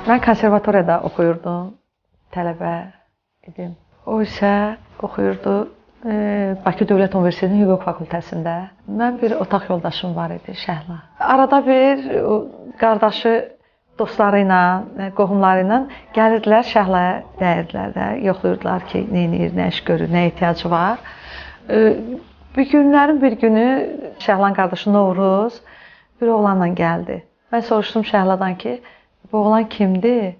Mən konservatoriyada oxuyurdum, tələbə idim. O isə oxuyurdu Bakı Dövlət Universitetinin hüquq fakültəsində. Mən bir otaq yoldaşım var idi, Şəhla. Arada bir qardaşı dostları ilə, qohumları ilə gəlirdilər Şəhlaya, dəyirdilər də, yoxlayırdılar ki, nə edir, nə iş görür, nə ehtiyacı var. Bir günlərin bir günü Şəhlanın qardaşı Novruz bir oğlanla gəldi. Mən soruşdum Şəhladan ki, bu oğlan kimdir?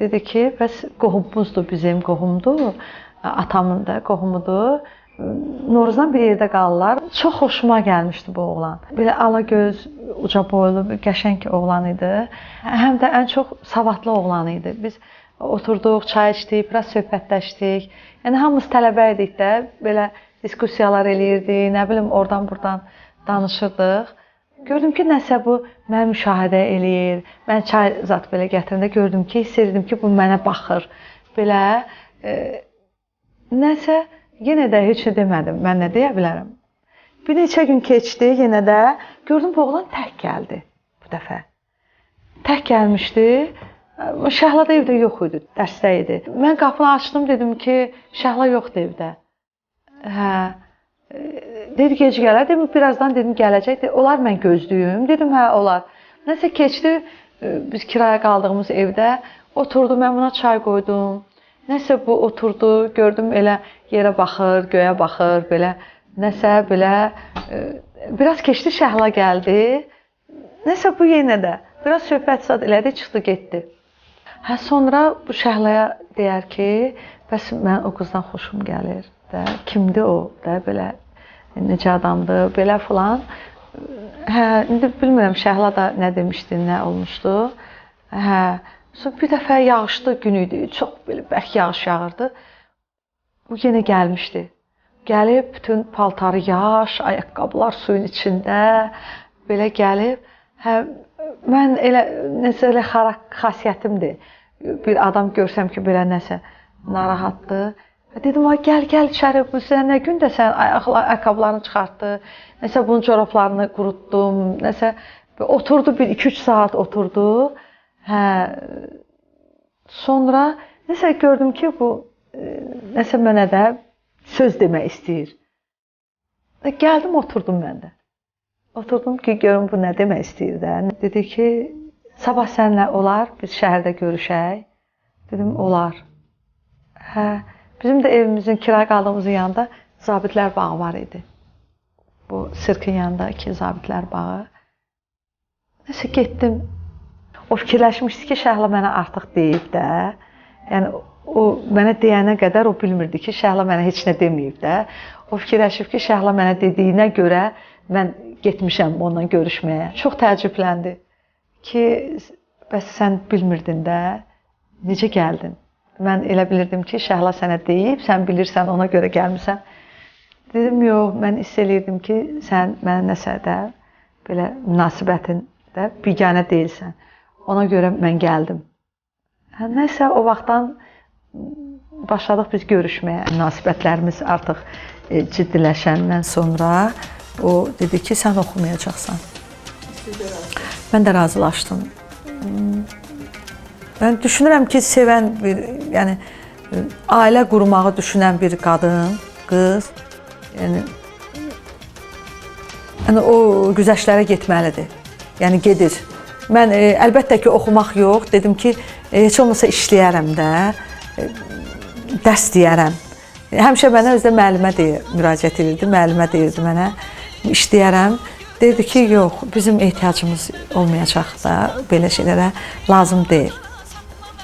Dedi ki, bəs qohumumuzdur, bizim qohumdur, atamın da qohumudur. Novruzdan bir yerdə qalırlar. Çox xoşuma gəlmişdi bu oğlan. Belə alagöz, uca boylu, qəşəng oğlan idi. Həm də ən çox savadlı oğlan idi. Biz oturduq, çay içdik, biraz söhbətləşdik. Yəni hamımız tələbə idik də, belə diskussiyalar eləyirdik, nə bilim oradan-buradan danışırdıq. Gördüm ki, nəsə bu mənə müşahidə eləyir. Mən çay zat belə gətirəndə gördüm ki, hiss edirdim ki, bu mənə baxır. Belə nəsə yenə də heç nə demədim. Mən nə deyə bilərəm? Bir neçə gün keçdi, yenə də gördüm bu oğlan tək gəldi bu dəfə. Tək gəlmişdi. Şəhla da evdə yox idi, dərsdə idi. Mən qapını açdım, dedim ki, Şəhla yoxdur evdə. Hə. Dedi gec gələr, dedim, birazdan dedim gələcək. Olar mən gözləyim, dedim hə olar. Nəsə keçdi, biz kiraya qaldığımız evdə oturdu, mən buna çay qoydum. Nəsə bu oturdu, gördüm elə yerə baxır, göyə baxır, belə nəsə belə. Biraz keçdi Şəhla gəldi. Nəsə bu yenə də biraz söhbət zad elədi, çıxdı getdi. Hə sonra bu Şəhlaya deyər ki, bəs mən o qızdan xoşum gəlir də, kimdir o da belə. Necə adamdır, belə filan. Hə, indi bilmirəm Şəhla da nə demişdi, nə olmuşdu. Hə, sonra bir dəfə yağışlı gün idi, çox belə bərk yağış yağırdı. Bu yenə gəlmişdi. Gəlib bütün paltarı yaş, ayaqqabılar suyun içində, belə gəlib. Hə, mən elə nəsə elə xasiyyətimdir. Bir adam görsəm ki, belə nəsə narahatdır. Dedim, ay gəl içəri, bu sən nə gündə sən ayaqqabılarını çıxartdı, nəsə bunun corablarını qurutdum, nəsə oturdu, bir 2-3 saat oturdu. Hə, sonra nəsə gördüm ki, bu nəsə mənə də söz demək istəyir. Gəldim, oturdum mən də. Oturdum ki, görüm bu nə demək istəyir də. Dedi ki, sabah səninlə olar, biz şəhərdə görüşək. Dedim, olar. Hə. Bizim də evimizin kiraya qaldığımızın yanında Zabitlər bağı var idi. Bu sirkin yanında iki Zabitlər bağı. Nəsə getdim. O fikirləşmişdi ki, Şəhla mənə artıq deyib də. Yəni o mənə deyənə qədər o bilmirdi ki, Şəhla mənə heç nə deməyib də. O fikirləşib ki, Şəhla mənə dediyinə görə mən getmişəm onunla görüşməyə. Çox təəccübləndi ki, bəs sən bilmirdin də, necə gəldin? Mən elə bilirdim ki, Şəhla sənə deyib, sən bilirsən, ona görə gəlmirsən. Dedim, yox, mən hiss eləyirdim ki, sən mənə nəsə də, belə münasibətində biganə deyilsən. Ona görə mən gəldim. Nəsə, o vaxtdan başladıq biz görüşməyə. Münasibətlərimiz artıq ciddiləşəndən sonra o dedi ki, sən oxumayacaqsan. Mən də razılaşdım. Mən düşünürəm ki, sevən bir, yəni ailə qurmağı düşünən bir qadın, qız, yəni o güzəştlərə getməlidir. Yəni gedir. Mən əlbəttə ki, oxumaq yox, dedim ki, heç olmasa işləyərəm də, dərs deyərəm. Həmişə mənə özdə müəllimə müraciət edirdi, müəllimə deyirdi mənə, işləyərəm. Dedi ki, yox, bizim ehtiyacımız olmayacaq da, belə şeylərə lazım deyil.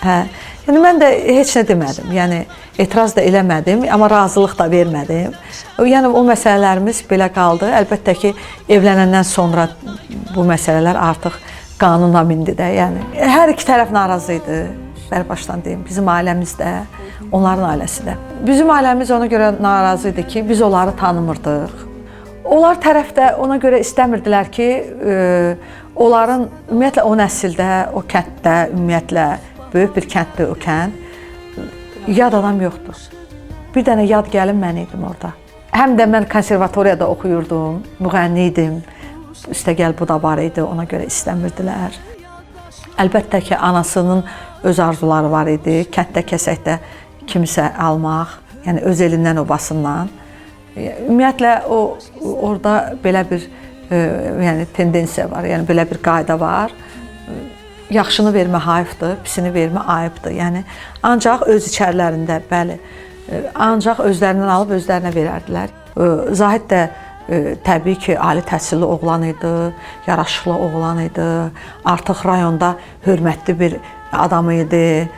Hə, yəni mən də heç nə demədim, yəni etiraz da eləmədim, amma razılıq da vermədim. Yəni o məsələlərimiz belə qaldı. Əlbəttə ki, evlənəndən sonra bu məsələlər artıq qanuna mindi də, yəni. Hər iki tərəf narazı idi, bərbaşdan deyim, bizim ailəmiz də, onların ailəsi də. Bizim ailəmiz ona görə narazı idi ki, biz onları tanımırdıq. Onlar tərəf də ona görə istəmirdilər ki, onların ümumiyyətlə o nəsildə, o kənddə, ümumiyyətlə, böyük bir kənddir o kənd. Yad adam yoxdur. Bir dənə yad gəlin mən idim orada. Həm də mən konservatoriyada oxuyurdum, müğənni idim. Üstəgəl bu da var idi, ona görə istəmirdilər. Əlbəttə ki, anasının öz arzuları var idi. Kənddə kəsəkdə kimisə almaq, yəni öz elindən obasından. Ümumiyyətlə orada belə bir yəni tendensiya var, yəni belə bir qayda var. Yaxşını vermə hayıfdır, pisini vermə ayıbdır. Yəni ancaq öz içərilərində, bəli, ancaq özlərindən alıb özlərinə verərdilər. Zahid də təbii ki, ali təhsilli oğlan idi, yaraşıqlı oğlan idi, artıq rayonda hörmətli bir adam idi.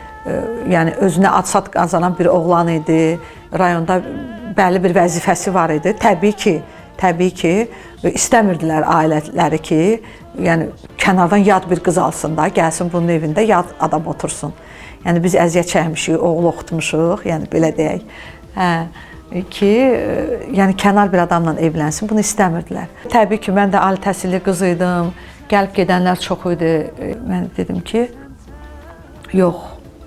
Yəni özünə ad-sad qazanan bir oğlan idi. Rayonda bəlli bir vəzifəsi var idi. Təbii ki, istəmirdilər ailələri ki, yəni kənardan yad bir qız alsın da, gəlsin bunun evində yad adam otursun. Yəni biz əziyyət çəkmişik, oğul oxutmuşuq, yəni belə deyək. Ki, yəni kənar bir adamla evlənsin, bunu istəmirdilər. Təbii ki, mən də ali təhsilli qız idim, gəlib gedənlər çox idi. Mən dedim ki, yox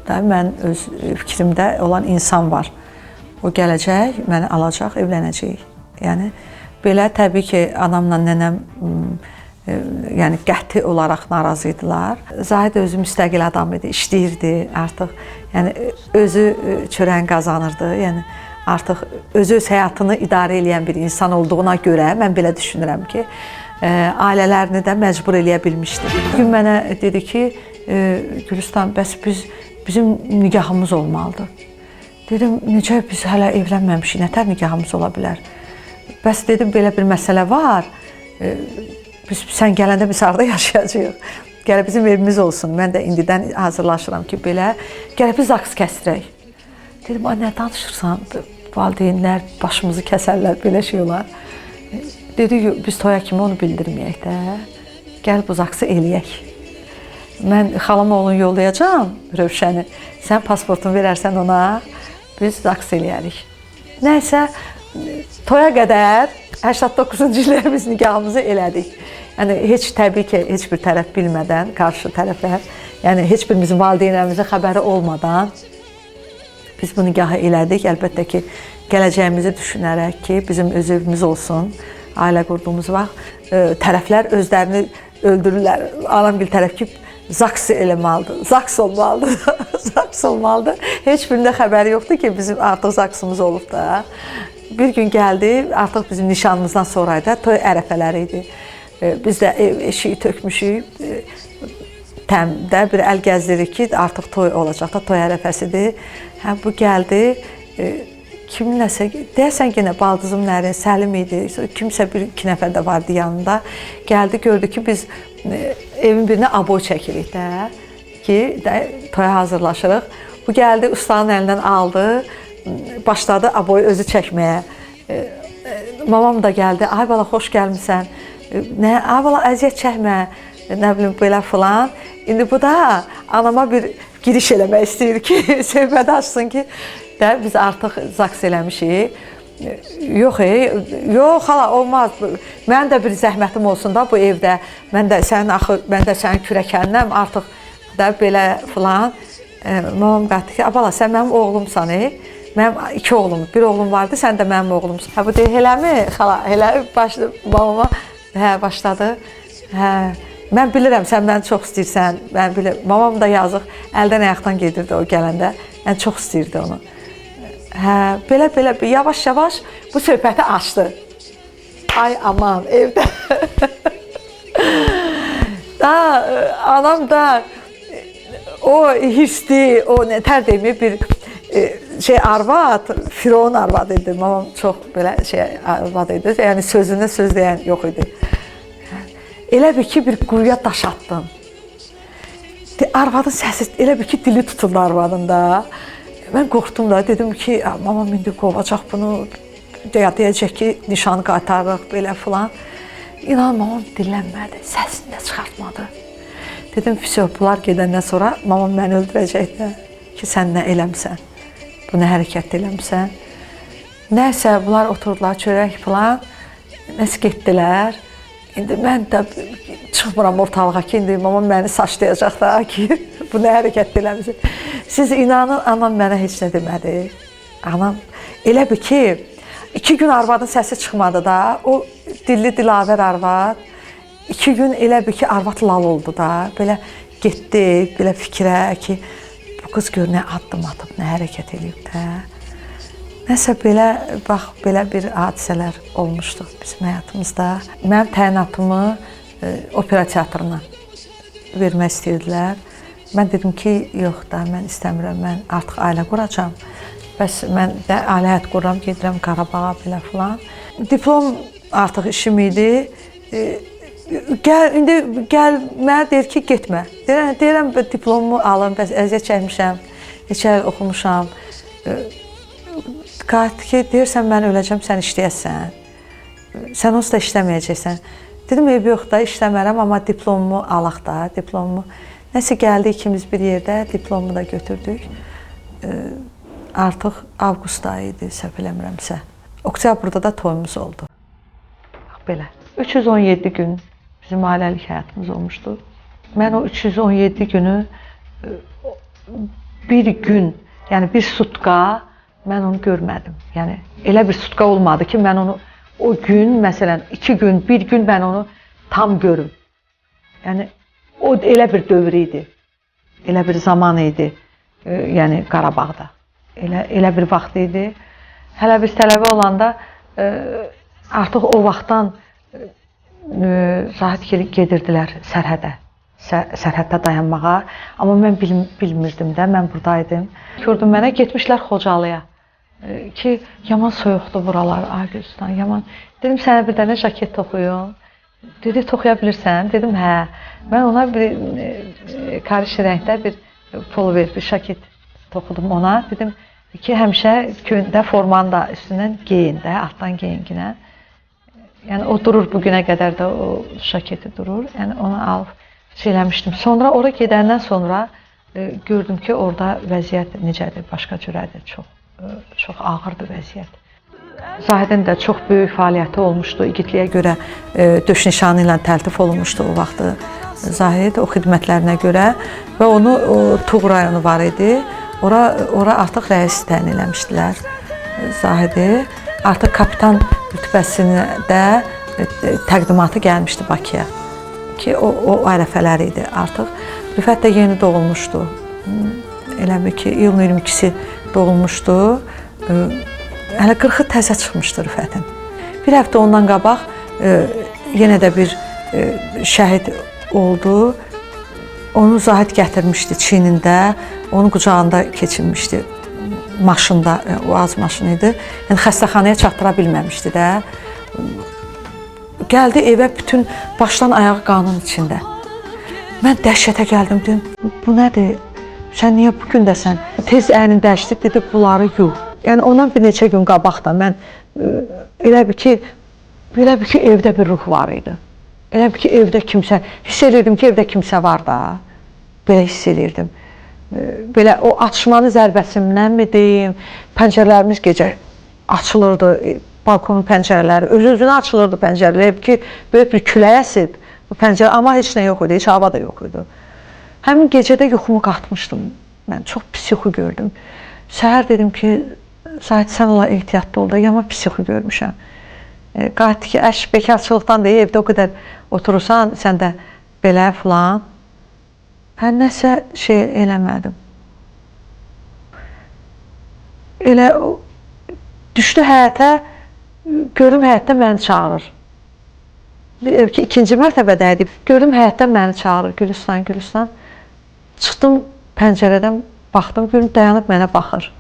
da, mən öz fikrimdə olan insan var. O gələcək, məni alacaq, evlənəcək. Yəni belə təbii ki, anamla nənəm yəni qəti olaraq narazı idilər. Zahid özü müstəqil adam idi, işləyirdi artıq. Yəni özü çörəyini qazanırdı. Yəni artıq özü öz həyatını idarə edən bir insan olduğuna görə mən belə düşünürəm ki, ailələrini də məcbur eləyə bilmişdi. Bir gün mənə dedi ki, Gülüstan, bəs bizim nigahımız olmalıdır. Dedim, necə biz hələ evlənməmişik, nətər nigahımız ola bilər? Bəs dedim, belə bir məsələ var. Sən gələndə biz harada yaşayacağıq? Gələ bizim evimiz olsun. Mən də indidən hazırlaşıram ki, belə. Gələ biz zaks kəsdirək. Dedim, nə danışırsan? Valideynlər başımızı kəsərlər, belə şey olar. Dedi, biz toya kimi onu bildirməyək də. Gəl bu zaksı eləyək. Mən xalam oğlunu yollayacağım, Rövşəni. Sən pasportunu verərsən ona, biz zaks eləyərik. Nəysə, toya qədər 89-cu illər biz nigahımızı elədik. Yəni, təbii ki, heç bir tərəf bilmədən, qarşı tərəflər, yəni heç birimizin valideynlərimizin xəbəri olmadan biz bu nigahı elədik. Əlbəttə ki, gələcəyimizi düşünərək ki, bizim öz evimiz olsun, ailə qurduğumuz vaxt tərəflər özlərini öldürürlər. Anam bir tərəf ki, zaks eləməlidir, zaks olmalıdır, zaks olmalıdır. Heç birində xəbəri yoxdur ki, bizim artıq zaksımız olub da. Bir gün gəldi, artıq bizim nişanımızdan sonraydı, toy ərəfələri idi. Biz də ev eşiyi tökmüşük, təmdə bir əl gəzdirik ki, artıq toy olacaq da, toy ərəfəsidir. Bu gəldi, kiminləsə, deyəsən yenə baldızım nərin, Səlim idi, kimsə bir-iki nəfər də vardı yanında. Gəldi, gördü ki, biz evin birinə aboy çəkirik də, ki, toya hazırlaşırıq. Bu gəldi, ustanın əlindən aldı, başladı aboyu özü çəkməyə. Mamam da gəldi, ay bala, xoş gəlmişsən, ay bala, əziyyət çəkmə, nə bilim, belə filan. İndi bu da anama bir giriş eləmək istəyir ki, söhbəti açsın ki, biz artıq zaks eləmişik. Yox, hala, olmaz. Mənim də bir zəhmətim olsun da bu evdə. Mən də sənin kürəkənnəm, artıq da belə filan. Mamam qatdı ki, bala, sən mənim oğlumsan, Mənim 2 oğlum, bir oğlum vardı, sən də mənim oğlumsun. Bu deyir, eləmi, xala, elə babama başladı. Mən bilirəm, sən məni çox istəyirsən, mən bilirəm. Mamam da yazıq, əldən ayaqdan gedirdi o gələndə. Yəni, çox istəyirdi onu. Belə, yavaş-yavaş bu söhbəti açdı. Ay, aman, evdə. Anam da o hirsli, o nətər demir, bir arvad, Firon arvad idi. Mamam çox belə arvad idi. Yəni, sözünə söz deyən yox idi. Elə bir ki, bir quyuya daş atdım. Arvadın səsi, elə bir ki, dili tutuldu arvadın da. Mən qorxdum da, dedim ki, mamam indi qovacaq bunu, deyəcək ki, nişanı qaytarırıq, belə filan. İnan, mamam dillənmədi, səsini də çıxartmadı. Dedim, bunlar gedəndən sonra mamam məni öldürəcək də ki, sən nə eləmsən, bu nə hərəkət eləmsən. Nəysə, bunlar oturdular, çörək filan, nəsə getdilər. İndi mən də çıxmıram ortalığa ki, indi mamam məni saçlayacaq da ki, bu nə hərəkət eləmsin. Siz inanın, anam mənə heç nə demədi. Anam elə bir ki, 2 gün arvadın səsi çıxmadı da, o dilli dilavər arvad. 2 gün elə bir ki, arvad lal oldu da, belə getdi belə fikrə ki, bu qız gör nə addım atıb, nə hərəkət edib də. Nəsə belə, bax, belə bir hadisələr olmuşdu bizim həyatımızda. Mənim təyinatımı opera teatrına vermək istəyirdilər. Mən dedim ki, yox da, mən istəmirəm, mən artıq ailə quracam. Bəs mən də ailə həyat qururam, gedirəm Qarabağa belə filan. Diplom artıq işim idi. İndi mənə deyir ki, getmə. Deyirəm, diplomumu alım, bəs əziyyət çəkmişəm, neçə il oxumuşam. Qayıtdı ki, deyirsən, mən öləcəm, sən işləyəsən. Sən onsuz da işləməyəcəksən. Dedim, ev yox da, işləmərəm, amma diplomumu alaq da, diplomumu. Nəsə gəldi, ikimiz bir yerdə, diplomumu da götürdük. Artıq avqust ayı idi, səhv eləmirəmsə. Oktyabrda da toyumuz oldu. Bax, belə. 317 gün bizim ailəlik həyatımız olmuşdu. Mən o 317 günü bir gün, yəni bir sutka mən onu görmədim. Yəni elə bir sutka olmadı ki, mən onu o gün, məsələn, 2 gün, 1 gün mən onu tam görüm. Yəni o elə bir dövr idi. Elə bir zaman idi. Yəni Qarabağda. Elə bir vaxt idi. Hələ biz tələbə olanda artıq o vaxtdan Zahid gedirdilər sərhədə. Sərhəddə dayanmağa. Amma mən bilmirdim də, mən buradaydım. Gördüm mənə, getmişlər Xocalıya. Ki, yaman soyuqdur buralar, Aygüstan, yaman. Dedim, sənə bir dənə jaket toxuyum. Dedi, toxuya bilirsən? Dedim, hə. Mən ona bir karış rəngdə bir pulver, bir jaket toxudum ona. Dedim ki, həmişə köndə formanı da üstündən geyin də, altdan geyinginə. Yəni, o durur, bugünə qədər də o jaketi durur. Yəni, onu alıb şeyləmişdim. Sonra, ora gedəndən sonra gördüm ki, orada vəziyyət necədir, başqa cürədir, çox ağırdır vəziyyət. Zahidin də çox böyük fəaliyyəti olmuşdu. İgidliyə görə döş nişanı ilə təltif olunmuşdu o vaxtı Zahid, o xidmətlərinə görə. Və onu Tuğ rayonu var idi. Ora artıq rəis təyin eləmişdilər Zahidi. Artıq kapitan rütbəsində də təqdimatı gəlmişdi Bakıya. Ki, o ərəfələr idi artıq. Rüfət də yeni doğulmuşdu. Elə bir ki, iyulun 22-si doğulmuşdu. Hələ 40-ı təzə çıxmışdı Rüfətin. Bir həftə ondan qabaq yenə də bir şəhid oldu. Onu Zahid gətirmişdi çiynində, onun qucağında keçirmişdi. Maşında, o az maşın idi. Yəni xəstəxanaya çatdıra bilməmişdi də. Gəldi evə bütün başdan ayağı qanın içində. Mən dəhşətə gəldim, dedim, bu nədir? Sən niyə bu gündəsən? Tez əynini dəyişdi, dedi, bunları yuh. Yəni ondan bir neçə gün qabaqda mən elə bir ki, evdə bir ruh var idi. Elə bir ki, evdə kimsə, hiss edirdim ki, evdə kimsə var da. Belə hiss edirdim. Belə o atışmanın zərbəsindən mi deyim, pəncərələrimiz gecə açılırdı, balkonun pəncərələri, öz-özünə açılırdı pəncərələr ki, böyük bir külək əsib bu pəncərə, amma heç nə yox idi, heç hava da yox idi. Həmin gecədə yuxumu qatmışdım, mən çox pis yuxu gördüm. Səhər dedim ki, Zahid, sən ola ehtiyatlı ol da, yaman pis yuxu görmüşəm. Qayıtdı ki, bekarçılıqdan deyil, evdə o qədər oturursan, sən də belə filan. Hər nəsə şey eləmədim. Elə düşdü həyətə, gördüm həyətdə məni çağırır. İkinci mərtəbədə idi. Gördüm həyətdən məni çağırır, Gülüstan. Çıxdım pəncərədən, baxdım, gördüm dayanıb mənə baxır.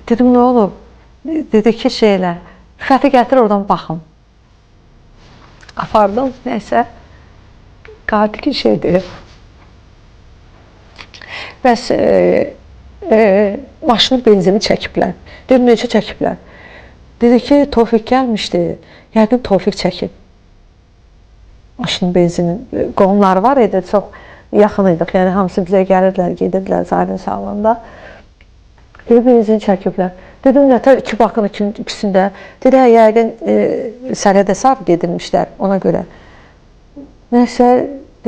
Dedim, nə olub? Dedi ki, şeylə, Rüfəti gətir, oradan baxım. Apardım, nəysə, qayıtdı ki, şeydir. Bəs maşının benzini çəkiblər. Dedim, necə çəkiblər? Dedi ki, Tofiq gəlmişdi, yəqin Tofiq çəkib. Maşının benzinin qonumları var idi, çox yaxın idik, yəni hamısı bizə gəlirdilər, gedirdilər Zahidin sağlığında. Dedi, benzini çəkiblər. Dedim, nətər iki bakın ikisində. Dedi, yəqin sərhədə sarı gedilmişlər ona görə. Nəysə,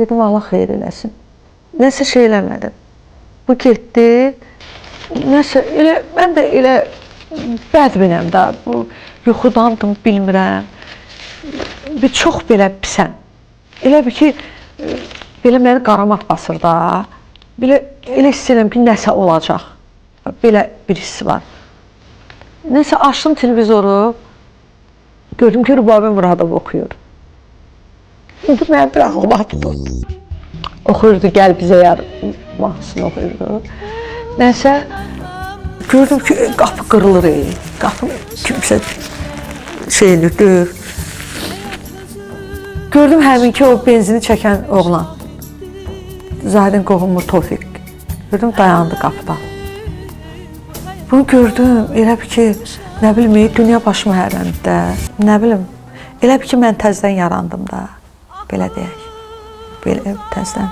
dedim, Allah xeyir eləsin. Nəsə şey eləmədim. Bu getdi. Nəsə, mən də elə bədminəm də, yuxudandım, bilmirəm. Çox belə pisəm. Elə bir ki, belə məni qaramat basır da. Belə istəyirəm ki, nəsə olacaq. Belə bir hissi var. Nəsə açdım televizoru, gördüm ki, Rübabə Muradov oxuyur. İndi mənim bir ağlıma tutdu. Oxuyurdu, Gəl bizə yar mahnısını oxuyurdu. Nəsə, gördüm ki, qapı qırılır, qapı kimsə şeyini döyür. Gördüm həmin ki, o benzini çəkən oğlan, Zahidin qohumu Tofiq. Gördüm, dayandı qapıda. Bunu gördüm, elə bir ki, nə bilim, dünya başıma hərləndi də, nə bilim, elə bir ki, mən təzdən yarandım da, belə deyək, belə təzdən.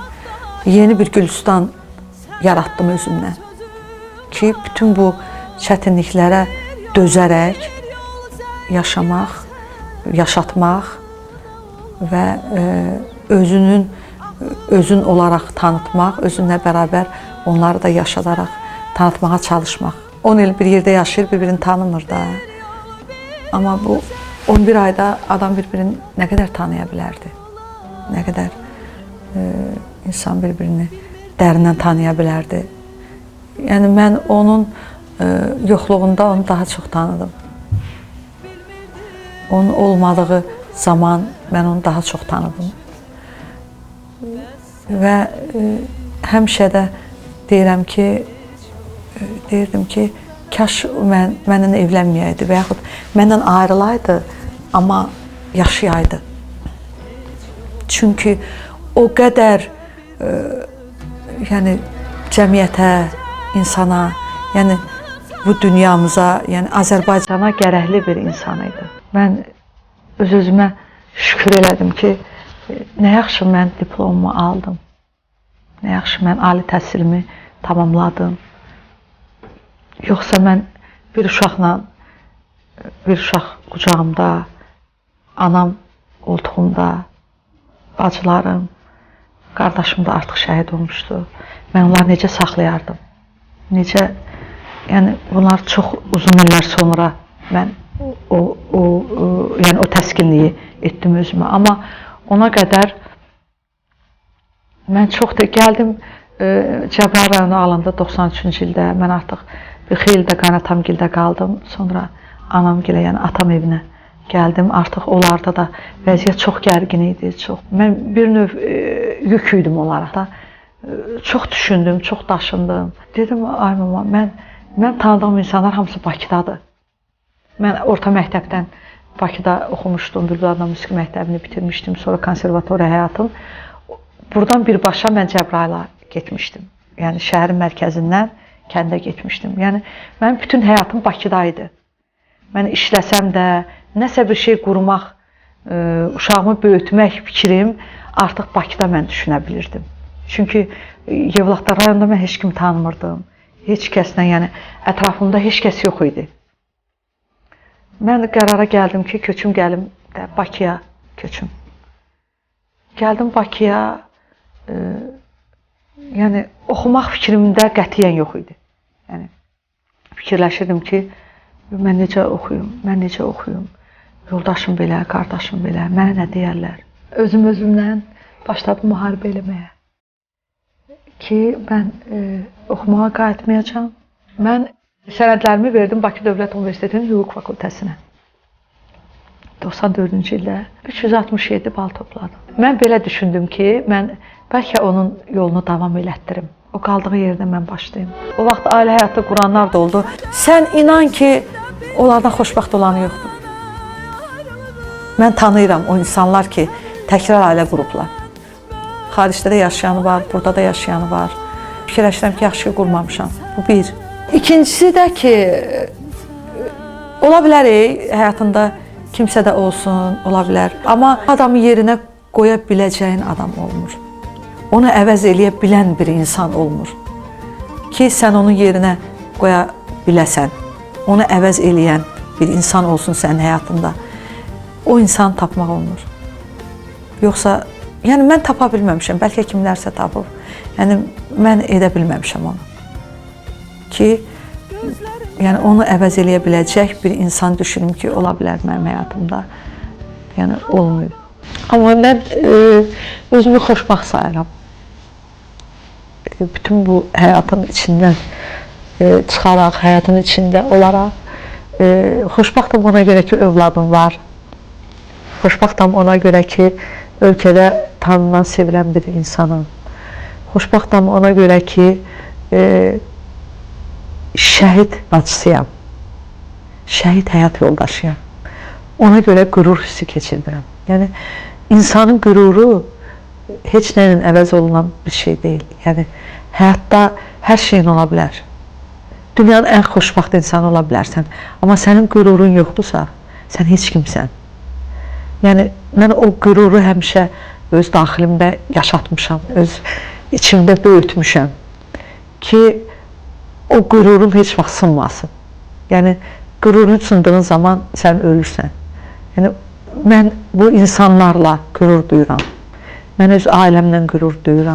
Yeni bir Gülüstan yaratdım özümdən ki, bütün bu çətinliklərə dözərək yaşamaq, yaşatmaq və özün olaraq tanıtmaq, özünlə bərabər onları da yaşadaraq tanıtmağa çalışmaq. 10 il bir yerdə yaşayır, bir-birini tanımır da. Amma bu 11 ayda adam bir-birini nə qədər tanıya bilərdi? Nə qədər insan bir-birini dərindən tanıya bilərdi? Yəni, mən onun yoxluğunda onu daha çox tanıdım. Onun olmadığı zaman mən onu daha çox tanıdım. Və həmişə də deyirdim ki, kaş mənimlə evlənməyəydi və yaxud məndən ayrılaydı, amma yaşayaydı. Çünki o qədər yəni, cəmiyyətə, insana, yəni bu dünyamıza, yəni Azərbaycana gərəkli bir insan idi. Mən öz-özümə şükür elədim ki, nə yaxşı mən diplomumu aldım, nə yaxşı mən ali təhsilimi tamamladım. Yoxsa mən bir uşaq qucağımda, anam qoltuğumda, bacılarım, qardaşım da artıq şəhid olmuşdu. Mən onları necə saxlayardım? Necə, yəni bunlar çox uzun illər sonra mən yəni o təskinliyi etdim özümə. Amma ona qədər mən çox da gəldim Cəbrayıl rayonu alanda 93-cü ildə mən artıq bir xeyli də qaynatamgildə qaldım. Sonra anamgilə, yəni atam evinə gəldim. Artıq onlarda da vəziyyət çox gərgin idi. Mən bir növ yük idim onlara da. Çox düşündüm, çox daşındım. Dedim, ay mama, mən tanıdığım insanlar hamısı Bakıdadır. Mən orta məktəbdən Bakıda oxumuşdum, Bülbül adına musiqi məktəbini bitirmişdim. Sonra konservatoriya həyatım. Buradan birbaşa mən Cəbrayıla getmişdim. Yəni şəhərin mərkəzindən kəndə getmişdim. Yəni mənim bütün həyatım Bakıda idi. Mən işləsəm də, nəsə bir şey qurmaq, uşağımı böyütmək fikrim artıq Bakıda mən düşünə bilirdim. Çünki Yevlaxlar rayonunda mən heç kimi tanımırdım. Heç kəslə, yəni ətrafımda heç kəs yox idi. Mən qərara gəldim ki, köçüm gəlim Bakıya köçüm. Gəldim Bakıya, yəni oxumaq fikrimdə qətiyyən yox idi. Yəni fikirləşirdim ki, mən necə oxuyum, yoldaşım belə, qardaşım belə, mənə nə deyərlər. Özümdən başladım müharibə eləməyə ki, mən oxumağa qayıtmayacağam. Mən sənədlərimi verdim Bakı Dövlət Universitetinin Hüquq Fakültəsinə. 94-cü ildə 367 bal topladım. Mən belə düşündüm ki, mən bəlkə onun yolunu davam elətdirim. O qaldığı yerdə mən başlayayım. O vaxt ailə həyatı quranlar da oldu. Sən inan ki, onlardan xoşbəxt olanı yoxdur. Mən tanıyıram o insanlar ki, təkrar ailə qurublar. Xaricdə də yaşayanı var, burada da yaşayanı var. Fikirləşirəm ki, yaxşı qurmamışam. Bu bir. İkincisi də ki, ola bilər həyatında kimsə də olsun, ola bilər. Amma adamı yerinə qoya biləcəyin adam olmur. Onu əvəz eləyə bilən bir insan olmur. Ki, sən onun yerinə qoya biləsən. Onu əvəz eləyən bir insan olsun sənin həyatında. O insanı tapmaq olmur. Yoxsa, yəni mən tapa bilməmişəm, bəlkə kimlərsə tapıb. Yəni mən edə bilməmişəm onu. Ki, yəni onu əvəz eləyə biləcək bir insan düşünüm ki, ola bilər mənim həyatımda. Yəni olmuyor. Amma mən özümü xoşbaxt sayıram. bütün bu həyatın içindən çıxaraq, həyatın içində olaraq xoşbəxtəm ona görə ki, övladım var. Xoşbəxtəm ona görə ki, ölkədə tanınan, sevilən bir insanım. Xoşbəxtəm ona görə ki, şəhid bacısıyam. Şəhid həyat yoldaşıyam. Ona görə qürur hissi keçirdirəm. Yəni, insanın qüruru heç nəyin əvəz olunan bir şey deyil. Yəni, həyatda hər şeyin ola bilər. Dünyanın ən xoşbəxt insanı ola bilərsən. Amma sənin qürurun yoxdursa, sən heç kimsən. Yəni, mən o qüruru həmişə öz daxilimdə yaşatmışam, öz içimdə böyütmüşəm ki, o qürurun heç vaxt sınmasın. Yəni, qürurun sındığın zaman sən ölürsən. Yəni, mən bu insanlarla qürur duyuram. Mən öz ailəmlə qürur duyuram.